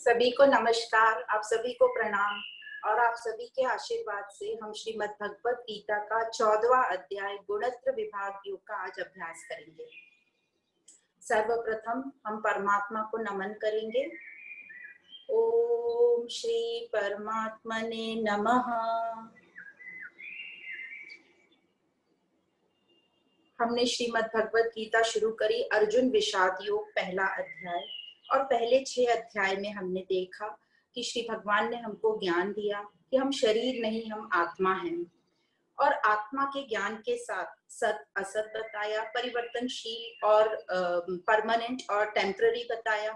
सभी को नमस्कार, आप सभी को प्रणाम और आप सभी के आशीर्वाद से हम श्रीमद् भगवत गीता का 14वां अध्याय गुणत्र विभाग योग का आज अभ्यास करेंगे। सर्वप्रथम हम परमात्मा को नमन करेंगे। ओम श्री परमात्मने नमः। हमने श्रीमद् भगवत गीता शुरू करी अर्जुन विषाद योग पहला अध्याय, और पहले 6 अध्याय में हमने देखा कि श्री भगवान ने हमको ज्ञान दिया कि हम शरीर नहीं, हम आत्मा हैं, और आत्मा के ज्ञान के साथ सत असत बताया, परिवर्तनशील और परमानेंट और टेम्पररी बताया,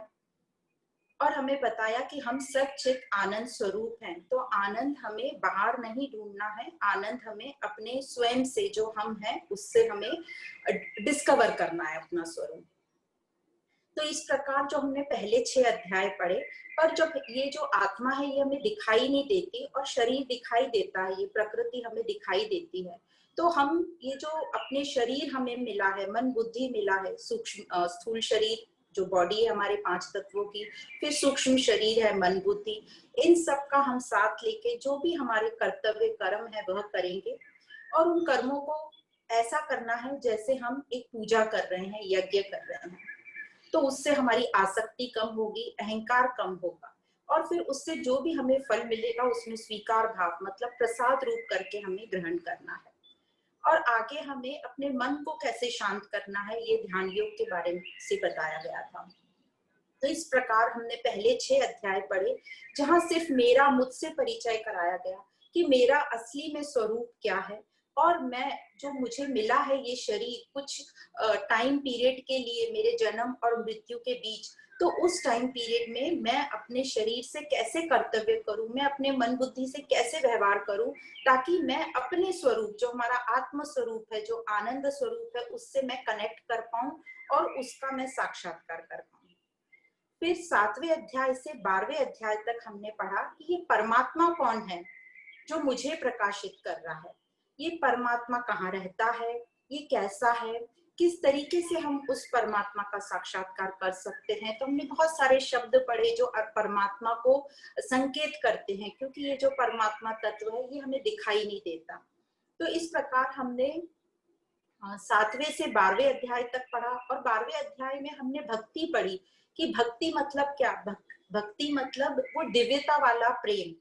और हमें बताया कि हम सच्चित आनंद स्वरूप हैं। तो आनंद हमें बाहर नहीं ढूंढना है, आनंद हमें अपने स्वयं से जो हम हैं उससे हमें डिस्कवर करना है अपना स्वरूप। तो इस प्रकार जो हमने पहले 6 अध्याय पढ़े, पर जब ये जो आत्मा है ये हमें दिखाई नहीं देती और शरीर दिखाई देता है, ये प्रकृति हमें दिखाई देती है। तो हम ये जो अपने शरीर हमें मिला है, मन बुद्धि मिला है, सूक्ष्म स्थूल शरीर जो बॉडी है हमारे 5 तत्वों की, फिर सूक्ष्म शरीर है मन बुद्धि, इन सब का हम साथ लेके जो भी हमारे कर्तव्य कर्म है वह करेंगे, और उन कर्मों को ऐसा करना है जैसे हम एक पूजा कर रहे हैं, यज्ञ कर रहे हैं। तो उससे हमारी आसक्ति कम होगी, अहंकार कम होगा, और फिर उससे जो भी हमें फल मिलेगा उसमें स्वीकार भाव मतलब प्रसाद रूप करके हमें ग्रहण करना है। और आगे हमें अपने मन को कैसे शांत करना है ये ध्यान योग के बारे में से बताया गया था। तो इस प्रकार हमने पहले 6 अध्याय पढ़े जहां सिर्फ मेरा मुझसे परिचय कराया गया कि मेरा असली में स्वरूप क्या है, और मैं जो मुझे मिला है ये शरीर कुछ टाइम पीरियड के लिए मेरे जन्म और मृत्यु के बीच, तो उस टाइम पीरियड में मैं अपने शरीर से कैसे कर्तव्य करूं, मैं अपने मन बुद्धि से कैसे व्यवहार करूं, ताकि मैं अपने स्वरूप जो हमारा आत्म स्वरूप है, जो आनंद स्वरूप है, उससे मैं कनेक्ट कर पाऊं और उसका मैं साक्षात्कार कर पाऊं। फिर 7वें अध्याय से 12वें अध्याय तक हमने पढ़ा कि ये परमात्मा कौन है जो मुझे प्रकाशित कर रहा है, ये परमात्मा कहाँ रहता है, ये कैसा है, किस तरीके से हम उस परमात्मा का साक्षात्कार कर सकते हैं। तो हमने बहुत सारे शब्द पढ़े जो परमात्मा को संकेत करते हैं, क्योंकि ये जो परमात्मा तत्व है ये हमें दिखाई नहीं देता। तो इस प्रकार हमने 7वें से 12वें अध्याय तक पढ़ा, और 12वें अध्याय में हमने भक्ति पढ़ी कि भक्ति मतलब क्या, भक्ति मतलब वो दिव्यता वाला प्रेम।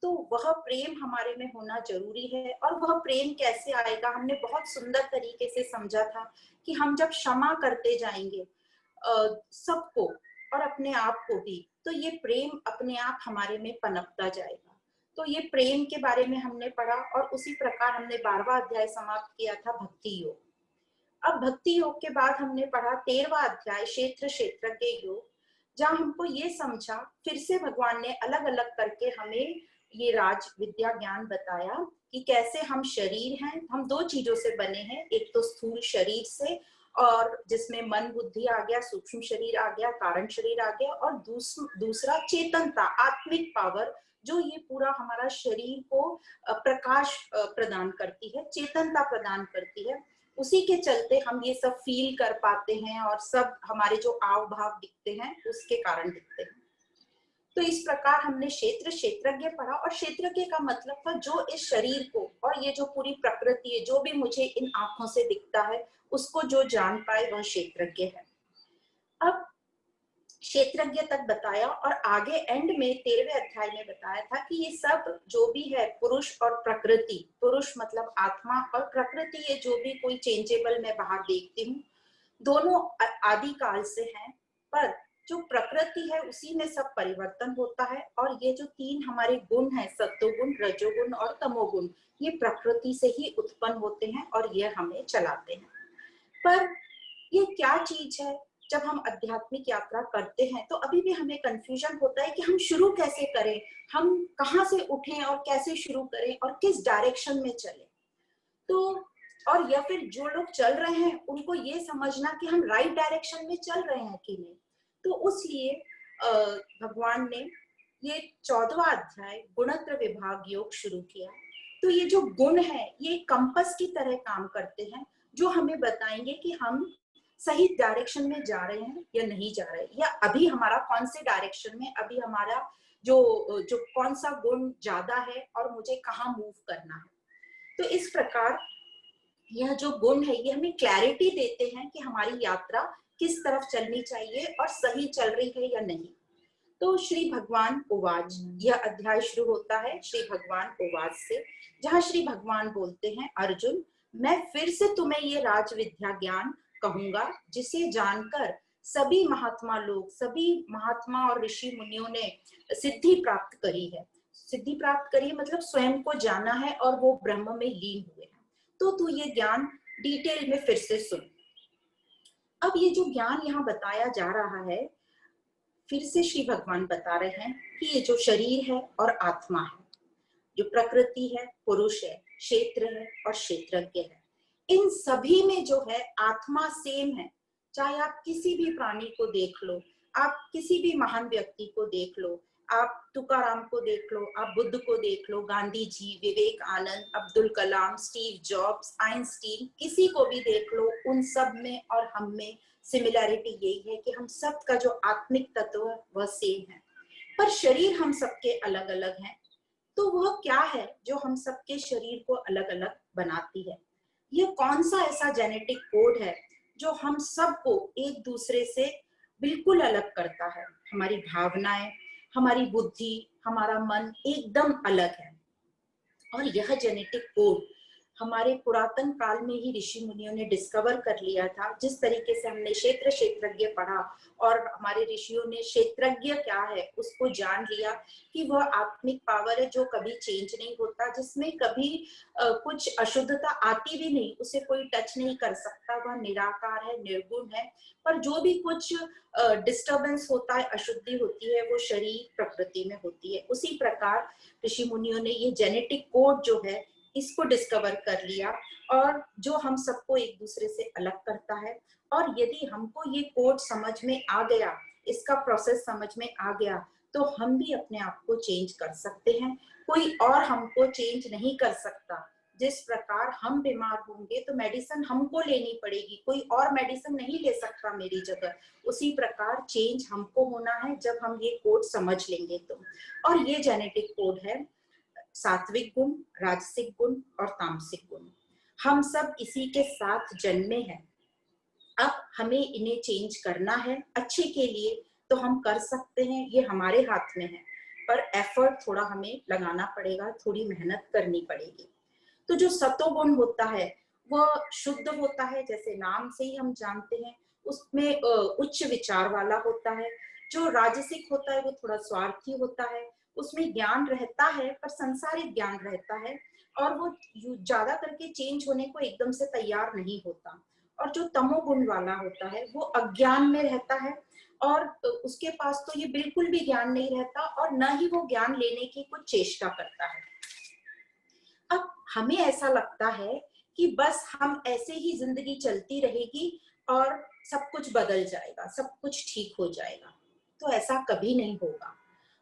तो वह प्रेम हमारे में होना जरूरी है, और वह प्रेम कैसे आएगा हमने बहुत सुंदर तरीके से समझा था कि हम जब क्षमा करते जाएंगे सबको और अपने आप को भी, तो ये प्रेम अपने आप हमारे में पनपता जाएगा। तो ये प्रेम के बारे में हमने पढ़ा, और उसी प्रकार हमने 12वां अध्याय समाप्त किया था भक्ति योग। अब भक्ति योग के बाद हमने पढ़ा 13वां अध्याय क्षेत्र क्षेत्रज्ञ योग, जहां हमको ये समझा, फिर से भगवान ने अलग अलग करके हमें ये राज विद्या ज्ञान बताया कि कैसे हम शरीर हैं, हम 2 चीजों से बने हैं, एक तो स्थूल शरीर से, और जिसमें मन बुद्धि आ गया, सूक्ष्म शरीर आ गया, कारण शरीर आ गया, और दूसरा चेतनता, आत्मिक पावर, जो ये पूरा हमारा शरीर को प्रकाश प्रदान करती है, चेतनता प्रदान करती है। उसी के चलते हम ये सब फील कर पाते हैं, और सब हमारे जो आव भाव दिखते हैं उसके कारण दिखते हैं। तो इस प्रकार हमने क्षेत्र क्षेत्रज्ञ पढ़ा, और क्षेत्रज्ञ का मतलब था जो इस शरीर को और ये जो पूरी प्रकृति है, जो भी मुझे इन आंखों से दिखता है उसको जो जान पाए वह क्षेत्रज्ञ है। अब क्षेत्रज्ञ तक बताया, और आगे एंड में 13वें अध्याय में बताया था कि ये सब जो भी है पुरुष और प्रकृति, पुरुष मतलब आत्मा और प्रकृति, ये जो भी कोई चेंजेबल मैं बाहर देखती हूँ, दोनों आदि काल से हैं, पर जो प्रकृति है उसी में सब परिवर्तन होता है, और ये जो 3 हमारे गुण हैं, सत्वगुण, रजोगुण और तमोगुण, ये प्रकृति से ही उत्पन्न होते हैं और ये हमें चलाते हैं। पर ये क्या चीज है, जब हम आध्यात्मिक यात्रा करते हैं तो अभी भी हमें कंफ्यूजन होता है कि हम शुरू कैसे करें, हम कहाँ से उठें और कैसे शुरू करें और किस डायरेक्शन में चलें। तो और या फिर जो लोग चल रहे हैं उनको ये समझना कि हम राइट डायरेक्शन में चल रहे हैं कि नहीं। तो उसलिए भगवान ने ये 14वां अध्याय गुणत्र विभाग योग शुरू किया। तो ये जो गुण है ये कंपस की तरह काम करते हैं, जो हमें बताएंगे कि हम सही डायरेक्शन में जा रहे हैं या नहीं जा रहे हैं, या अभी हमारा कौन से डायरेक्शन में, अभी हमारा जो जो कौन सा गुण ज्यादा है और मुझे कहाँ मूव करना है। तो इस प्रकार यह जो गुण है ये हमें क्लैरिटी देते हैं कि हमारी यात्रा किस तरफ चलनी चाहिए और सही चल रही है या नहीं। तो श्री भगवान उवाच, यह अध्याय शुरू होता है श्री भगवान उवाच से, जहाँ श्री भगवान बोलते हैं, अर्जुन मैं फिर से तुम्हें ये राज विद्या ज्ञान कहूंगा जिसे जानकर सभी महात्मा लोग, सभी महात्मा और ऋषि मुनियों ने सिद्धि प्राप्त करी है। सिद्धि प्राप्त करी मतलब स्वयं को जाना है और वो ब्रह्म में लीन हुए हैं। तो तू ये ज्ञान डिटेल में फिर से सुन। अब ये जो ज्ञान यहाँ बताया जा रहा है, फिर से श्री भगवान बता रहे हैं कि ये जो शरीर है और आत्मा है, जो प्रकृति है, पुरुष है, क्षेत्र है और क्षेत्रज्ञ है, इन सभी में जो है आत्मा सेम है। चाहे आप किसी भी प्राणी को देख लो, आप किसी भी महान व्यक्ति को देख लो, आप तुकाराम को देख लो, आप बुद्ध को देख लो, Gandhi ji, Vivekananda, Abdul Kalam, Steve jobs, Einstein, किसी को भी देख लो, उन सब में और हम में सिमिलैरिटी यही है कि हम सब का जो आत्मिक तत्व है वह सेम है। पर शरीर हम सबके अलग अलग हैं। तो वह क्या है जो हम सबके शरीर को अलग अलग बनाती है? यह कौन सा ऐसा जेनेटिक कोड है जो हम सबको एक दूसरे से बिल्कुल अलग करता है? हमारी भावनाएं, हमारी बुद्धि, हमारा मन एकदम अलग है। और यह जेनेटिक कोड हमारे पुरातन काल में ही ऋषि मुनियों ने डिस्कवर कर लिया था। जिस तरीके से हमने क्षेत्रज्ञ पढ़ा और हमारे ऋषियों ने क्षेत्रज्ञ क्या है उसको जान लिया कि वह आत्मिक पावर है जो कभी चेंज नहीं होता, जिसमें कभी कुछ अशुद्धता आती भी नहीं, उसे कोई टच नहीं कर सकता, वह निराकार है, निर्गुण है। पर जो भी कुछ डिस्टर्बेंस होता है, अशुद्धि होती है, वो शरीर प्रकृति में होती है। उसी प्रकार ऋषि मुनियों ने ये जेनेटिक कोड जो है इसको डिस्कवर कर लिया, और जो हम सबको एक दूसरे से अलग करता है। और यदि हमको ये कोड समझ में आ गया, इसका प्रोसेस समझ में आ गया, तो हम भी अपने आप को चेंज कर सकते हैं। कोई और हमको चेंज नहीं कर सकता। जिस प्रकार हम बीमार होंगे तो मेडिसिन हमको लेनी पड़ेगी, कोई और मेडिसिन नहीं ले सकता मेरी जगह। उसी प्रकार चेंज हमको होना है जब हम ये कोड समझ लेंगे तो। और ये जेनेटिक कोड है सात्विक गुण, राजसिक गुण और तामसिक गुण। हम सब इसी के साथ जन्मे हैं। अब हमें इन्हें चेंज करना है अच्छे के लिए, तो हम कर सकते हैं, ये हमारे हाथ में है। पर एफर्ट थोड़ा हमें लगाना पड़ेगा, थोड़ी मेहनत करनी पड़ेगी। तो जो सतोगुण होता है वह शुद्ध होता है, जैसे नाम से ही हम जानते हैं, उसमें उच्च विचार वाला होता है। जो राजसिक होता है वो थोड़ा स्वार्थी होता है, उसमें ज्ञान रहता है पर संसारिक ज्ञान रहता है, और वो ज्यादा करके चेंज होने को एकदम से तैयार नहीं होता। और जो तमोगुण वाला होता है वो अज्ञान में रहता है, और उसके पास तो ये बिल्कुल भी ज्ञान नहीं रहता, और न ही वो ज्ञान लेने की कुछ चेष्टा करता है। अब हमें ऐसा लगता है कि बस हम ऐसे ही जिंदगी चलती रहेगी और सब कुछ बदल जाएगा, सब कुछ ठीक हो जाएगा। तो ऐसा कभी नहीं होगा।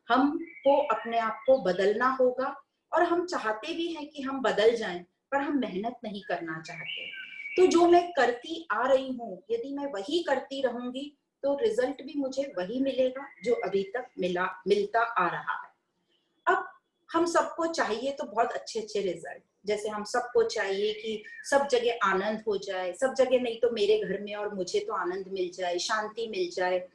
हमको अपने आप को बदलना होगा, और हम चाहते भी हैं कि हम बदल जाएं, पर हम मेहनत नहीं करना चाहते। तो जो मैं करती आ रही हूँ, यदि मैं वही करती रहूंगी तो रिजल्ट भी मुझे वही मिलेगा जो अभी तक मिलता आ रहा है। अब हम सबको चाहिए तो बहुत अच्छे अच्छे रिजल्ट, जैसे हम सबको चाहिए कि सब जगह आनंद हो जाए, सब जगह नहीं तो मेरे घर में और मुझे तो आनंद मिल जाए, शांति मिल जाए।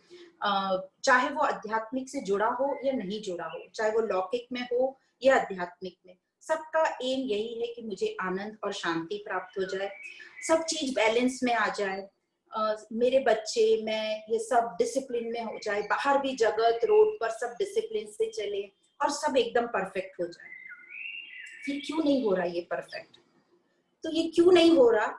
चाहे वो आध्यात्मिक से जुड़ा हो या नहीं जुड़ा हो, चाहे वो लौकिक में हो या आध्यात्मिक में, सबका एम यही है कि मुझे आनंद और शांति प्राप्त हो जाए, सब चीज बैलेंस में आ जाए। मेरे बच्चे, मैं, ये सब डिसिप्लिन में हो जाए, बाहर भी जगत रोड पर सब डिसिप्लिन से चले और सब एकदम परफेक्ट हो जाए। फिर क्यों नहीं हो रहा ये परफेक्ट? तो ये क्यों नहीं हो रहा,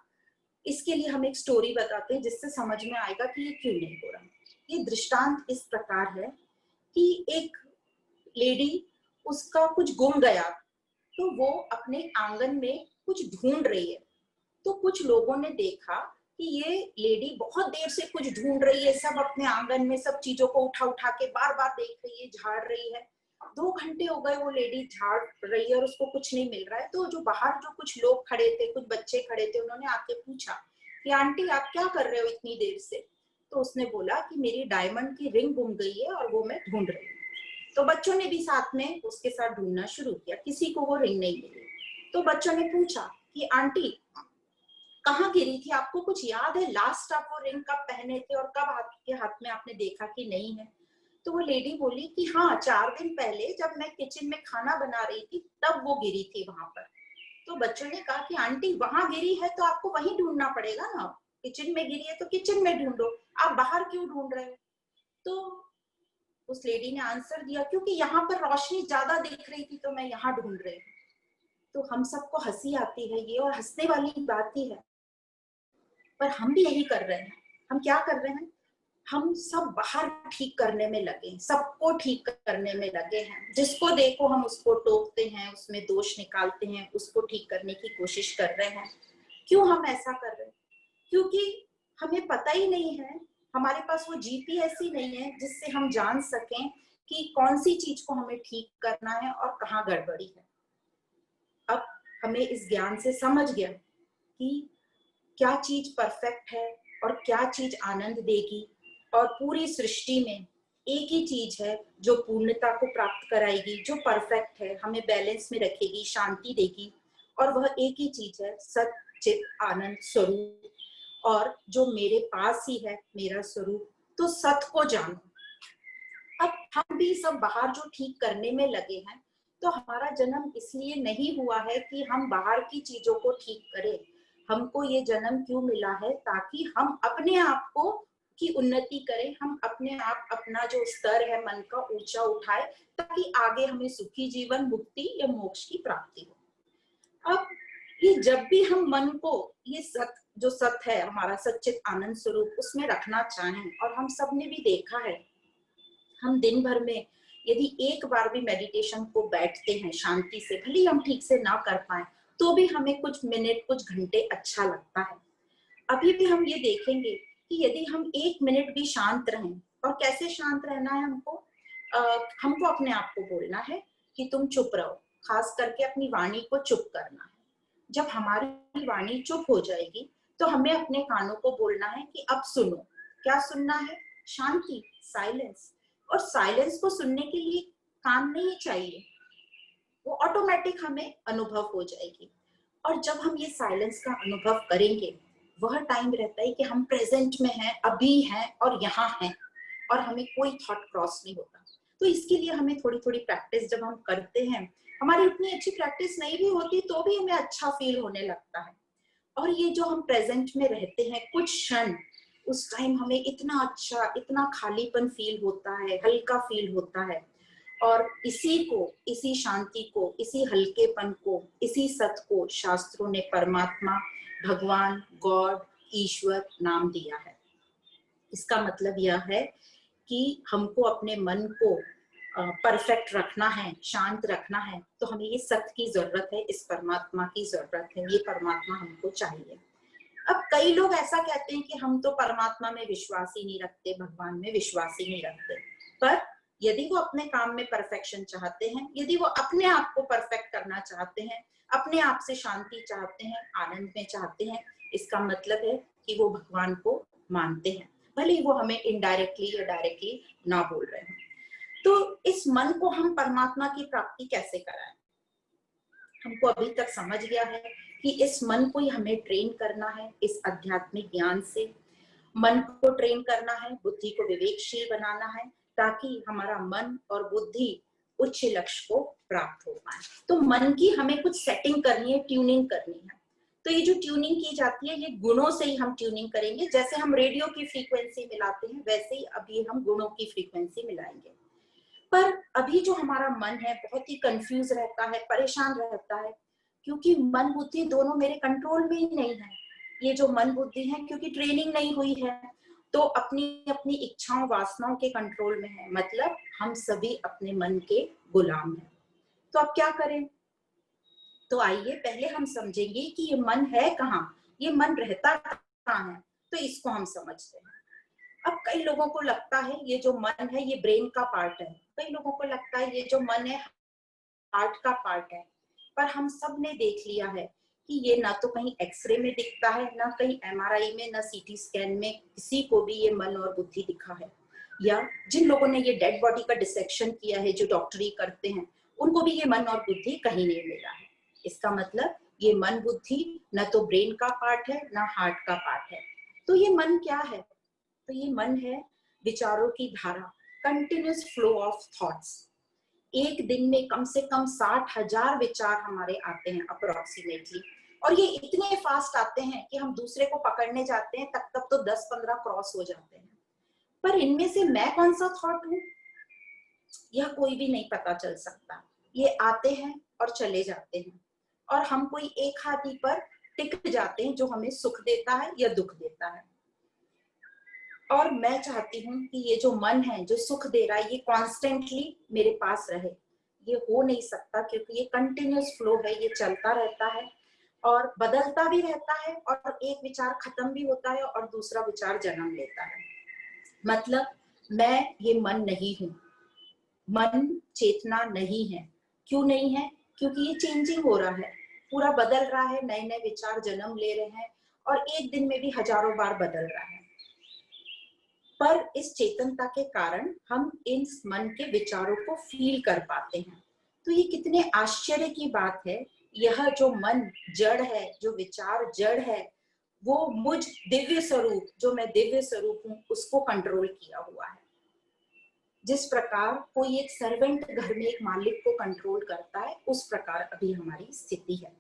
इसके लिए हम एक स्टोरी बताते हैं जिससे समझ में आएगा कि ये क्यों नहीं हो रहा। ये दृष्टांत इस प्रकार है कि एक लेडी, उसका कुछ गुम गया, तो वो अपने आंगन में कुछ ढूंढ रही है। तो कुछ लोगों ने देखा कि ये लेडी बहुत देर से कुछ ढूंढ रही है, सब अपने आंगन में सब चीजों को उठा उठा के बार बार देख रही है, झाड़ रही है। 2 घंटे हो गए वो लेडी झाड़ रही है और उसको कुछ नहीं मिल रहा है। तो जो बाहर जो कुछ लोग खड़े थे, कुछ बच्चे खड़े थे, उन्होंने आके पूछा कि आंटी आप क्या कर रहे हो इतनी देर से? तो उसने बोला कि मेरी डायमंड की रिंग गुम गई है और वो मैं ढूंढ रही हूँ। तो बच्चों ने भी साथ में उसके साथ ढूंढना शुरू किया, किसी को वो रिंग नहीं मिली। तो बच्चों ने पूछा कि आंटी कहाँ गिरी थी, आपको कुछ याद है? लास्ट आप वो रिंग कब पहने थे और कब आपके हाथ में आपने देखा कि नहीं है? तो वो लेडी बोली कि हाँ, 4 दिन पहले जब मैं किचन में खाना बना रही थी तब वो गिरी थी वहां पर। तो बच्चों ने कहा कि आंटी वहां गिरी है तो आपको वहीं ढूंढना पड़ेगा ना, किचन में गिरी है तो किचन में ढूंढो, आप बाहर क्यों ढूंढ रहे हो? तो उस लेडी ने आंसर दिया क्योंकि यहाँ पर रोशनी ज्यादा दिख रही थी तो मैं यहाँ ढूंढ रही हूँ। तो हम सबको हंसी आती है ये, और हंसने वाली बात ही है, पर हम भी यही कर रहे हैं। हम क्या कर रहे हैं? हम सब बाहर ठीक करने में लगे हैं, सबको ठीक करने में लगे हैं, जिसको देखो हम उसको टोकते हैं, उसमें दोष निकालते हैं, उसको ठीक करने की कोशिश कर रहे हैं। क्यों हम ऐसा कर रहे हैं? क्योंकि हमें पता ही नहीं है, हमारे पास वो जीपीएस ही नहीं है जिससे हम जान सकें कि कौन सी चीज को हमें ठीक करना है और कहाँ गड़बड़ी है। अब हमें इस ज्ञान से समझ गया कि क्या चीज परफेक्ट है और क्या चीज आनंद देगी, और पूरी सृष्टि में एक ही चीज है जो पूर्णता को प्राप्त कराएगी, जो परफेक्ट है, हमें बैलेंस में रखेगी, शांति देगी, और वह एक ही चीज है सच्चित आनंद स्वरूप, और जो मेरे पास ही है मेरा स्वरूप। तो सत को जानो। अब हम भी सब बाहर जो ठीक करने में लगे हैं, तो हमारा जन्म इसलिए नहीं हुआ है कि हम बाहर की चीजों को ठीक करें। हमको ये जन्म क्यों मिला है? ताकि हम अपने आप को की उन्नति करें, हम अपने आप अपना जो स्तर है मन का ऊंचा उठाए, ताकि आगे हमें सुखी जीवन, मुक्ति या मोक्ष की प्राप्ति हो। अब ये जब भी हम मन को ये सत, जो सत है हमारा सच्चित आनंद स्वरूप, उसमें रखना चाहें, और हम सब ने भी देखा है, हम दिन भर में यदि एक बार भी मेडिटेशन को बैठते हैं शांति से, भले हम ठीक से ना कर पाए तो भी हमें कुछ मिनट कुछ घंटे अच्छा लगता है। अभी भी हम ये देखेंगे कि यदि हम 1 मिनट भी शांत रहें, और कैसे शांत रहना है हमको, हमको अपने आप को बोलना है कि तुम चुप रहो, खास करके अपनी वाणी को चुप करना है। जब हमारी वाणी चुप हो जाएगी तो हमें अपने कानों को बोलना है कि अब सुनो। क्या सुनना है? शांति, साइलेंस। और साइलेंस को सुनने के लिए कान नहीं चाहिए, वो ऑटोमेटिक हमें अनुभव हो जाएगी। और जब हम ये साइलेंस का अनुभव करेंगे, वह टाइम रहता है कि हम प्रेजेंट में हैं, अभी हैं और यहाँ हैं, और हमें कोई थॉट क्रॉस नहीं होता। तो इसके लिए हमें थोड़ी थोड़ी प्रैक्टिस जब हम करते हैं, हमारी उतनी अच्छी प्रैक्टिस नहीं भी होती तो भी हमें अच्छा फील होने लगता है। और ये जो हम प्रेजेंट में रहते हैं कुछ क्षण, उस टाइम हमें इतना अच्छा, इतना खालीपन फील होता है, हल्का फील होता है। और इसी को, इसी शांति को, इसी हल्केपन को, इसी सत को शास्त्रों ने परमात्मा, भगवान, गॉड, ईश्वर नाम दिया है। इसका मतलब यह है कि हमको अपने मन को परफेक्ट रखना है, शांत रखना है, तो हमें ये सत्य की जरूरत है, इस परमात्मा की जरूरत है, ये परमात्मा हमको चाहिए। अब कई लोग ऐसा कहते हैं कि हम तो परमात्मा में विश्वास ही नहीं रखते, भगवान में विश्वास ही नहीं रखते। पर यदि वो अपने काम में परफेक्शन चाहते हैं, यदि वो अपने आप को परफेक्ट करना चाहते हैं, अपने आप से शांति चाहते हैं, आनंद में चाहते हैं, इसका मतलब है कि वो भगवान को मानते हैं, भले ही वो हमें इनडायरेक्टली या डायरेक्टली ना बोल रहे हैं। तो इस मन को हम परमात्मा की प्राप्ति कैसे कराएं? हमको अभी तक समझ गया है कि इस मन को ही हमें ट्रेन करना है, इस आध्यात्मिक ज्ञान से मन को ट्रेन करना है, बुद्धि को विवेकशील बनाना है, ताकि हमारा मन और बुद्धि उच्च लक्ष्य को प्राप्त हो पाए। तो मन की हमें कुछ सेटिंग करनी है, ट्यूनिंग करनी है। तो ये जो ट्यूनिंग की जाती है, ये गुणों से ही हम ट्यूनिंग करेंगे। जैसे हम रेडियो की फ्रीक्वेंसी मिलाते हैं, वैसे ही अभी हम गुणों की फ्रीक्वेंसी मिलाएंगे। पर अभी जो हमारा मन है बहुत ही कंफ्यूज रहता है, परेशान रहता है, क्योंकि मन बुद्धि दोनों मेरे कंट्रोल में ही नहीं है। ये जो मन बुद्धि है, क्योंकि ट्रेनिंग नहीं हुई है, तो अपनी अपनी इच्छाओं वासनाओं के कंट्रोल में है। मतलब हम सभी अपने मन के गुलाम हैं। तो अब क्या करें? तो आइए पहले हम समझेंगे कि ये मन है कहाँ, ये मन रहता कहाँ है, तो इसको हम समझते हैं। अब कई लोगों को लगता है ये जो मन है ये ब्रेन का पार्ट है, कई लोगों को लगता है ये जो मन है हार्ट का पार्ट है। पर हम सब ने देख लिया है कि ये ना तो कहीं एक्सरे में दिखता है, ना कहीं एमआरआई में, ना सीटी स्कैन में किसी को भी ये मन और बुद्धि दिखा है। या जिन लोगों ने ये डेड बॉडी का डिसेक्शन किया है, जो डॉक्टरी करते हैं, उनको भी ये मन और बुद्धि कहीं नहीं मिला है। इसका मतलब ये मन बुद्धि न तो ब्रेन का पार्ट है, ना हार्ट का पार्ट है। तो ये मन क्या है? तो ये मन है विचारों की धारा, कंटिन्यूस फ्लो ऑफ थॉट्स। एक दिन में कम से कम 60,000 विचार हमारे आते हैं अप्रोक्सीमेटली, और ये इतने फास्ट आते हैं कि हम दूसरे को पकड़ने जाते हैं तब तो 10-15 क्रॉस हो जाते हैं। पर इनमें से मैं कौन सा थॉट हूँ, यह कोई भी नहीं पता चल सकता। ये आते हैं और चले जाते हैं, और हम कोई एक हाथी पर टिक जाते हैं जो हमें सुख देता है या दुख देता है। और मैं चाहती हूँ कि ये जो मन है जो सुख दे रहा है, ये कॉन्स्टेंटली मेरे पास रहे। ये हो नहीं सकता, क्योंकि ये कंटिन्यूस फ्लो है, ये चलता रहता है और बदलता भी रहता है, और एक विचार खत्म भी होता है और दूसरा विचार जन्म लेता है। मतलब मैं ये मन नहीं हूँ, मन चेतना नहीं है। क्यों नहीं है? क्योंकि ये चेंजिंग हो रहा है, पूरा बदल रहा है, नए नए विचार जन्म ले रहे हैं, और एक दिन में भी हजारों बार बदल रहा है। पर इस चेतनता के कारण हम इन मन के विचारों को फील कर पाते हैं। तो ये कितने आश्चर्य की बात है। यह जो मन जड़ है, जो विचार जड़ है, वो मुझ दिव्य स्वरूप, जो मैं दिव्य स्वरूप हूँ, उसको कंट्रोल किया हुआ है। जिस प्रकार कोई एक सर्वेंट घर में एक मालिक को कंट्रोल करता है, उस प्रकार अभी हमारी स्थिति है।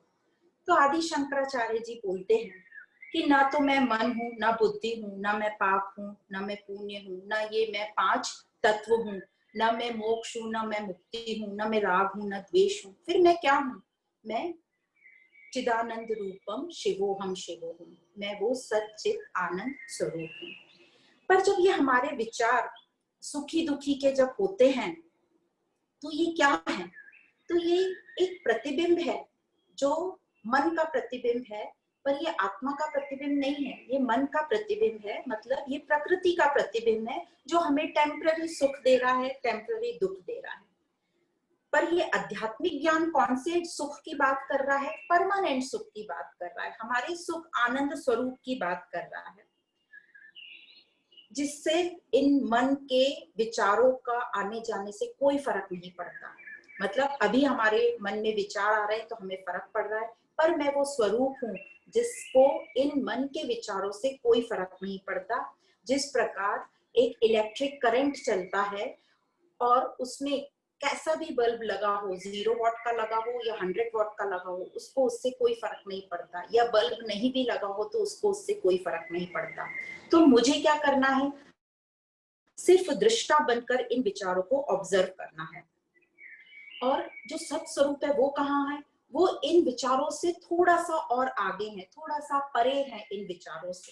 तो आदि शंकराचार्य जी बोलते हैं कि ना तो मैं मन हूँ, ना बुद्धि हूँ, ना मैं पाप हूँ, ना मैं पुण्य हूँ, ना ये मैं 5 तत्व हूँ, ना मैं मोक्ष हूँ, ना मैं मुक्ति हूँ, ना मैं राग हूँ, ना द्वेष हूँ। फिर मैं क्या हूँ? मैं चिदानंद रूपम शिवोहम शिवोहम, मैं वो सच्चित आनंद स्वरूप हूँ। पर जब ये हमारे विचार सुखी दुखी के जब होते हैं, तो ये क्या है? तो ये एक प्रतिबिंब है, जो मन का प्रतिबिंब है। पर ये आत्मा का प्रतिबिंब नहीं है, ये मन का प्रतिबिंब है। मतलब ये प्रकृति का प्रतिबिंब है, जो हमें टेम्पररी सुख दे रहा है, टेम्पररी दुख दे रहा है। पर ये आध्यात्मिक ज्ञान कौन से सुख की बात कर रहा है? परमानेंट सुख की बात कर रहा है, हमारे सुख आनंद स्वरूप की बात कर रहा है, जिससे इन मन के विचारों का आने जाने से कोई फर्क नहीं पड़ता। मतलब अभी हमारे मन में विचार आ रहे हैं तो हमें फर्क पड़ रहा है, पर मैं वो स्वरूप हूँ जिसको इन मन के विचारों से कोई फर्क नहीं पड़ता। जिस प्रकार एक इलेक्ट्रिक करंट चलता है और उसमें कैसा भी बल्ब लगा हो, 0 वॉट का लगा हो या 100 वॉट का लगा हो, उसको उससे कोई फर्क नहीं पड़ता। या बल्ब नहीं भी लगा हो तो उसको उससे कोई फर्क नहीं पड़ता। तो मुझे क्या करना है? सिर्फ दृष्टा बनकर इन विचारों को ऑब्जर्व करना है। और जो सत स्वरूप है वो कहाँ है? वो इन विचारों से थोड़ा सा और आगे है, थोड़ा सा परे है इन विचारों से।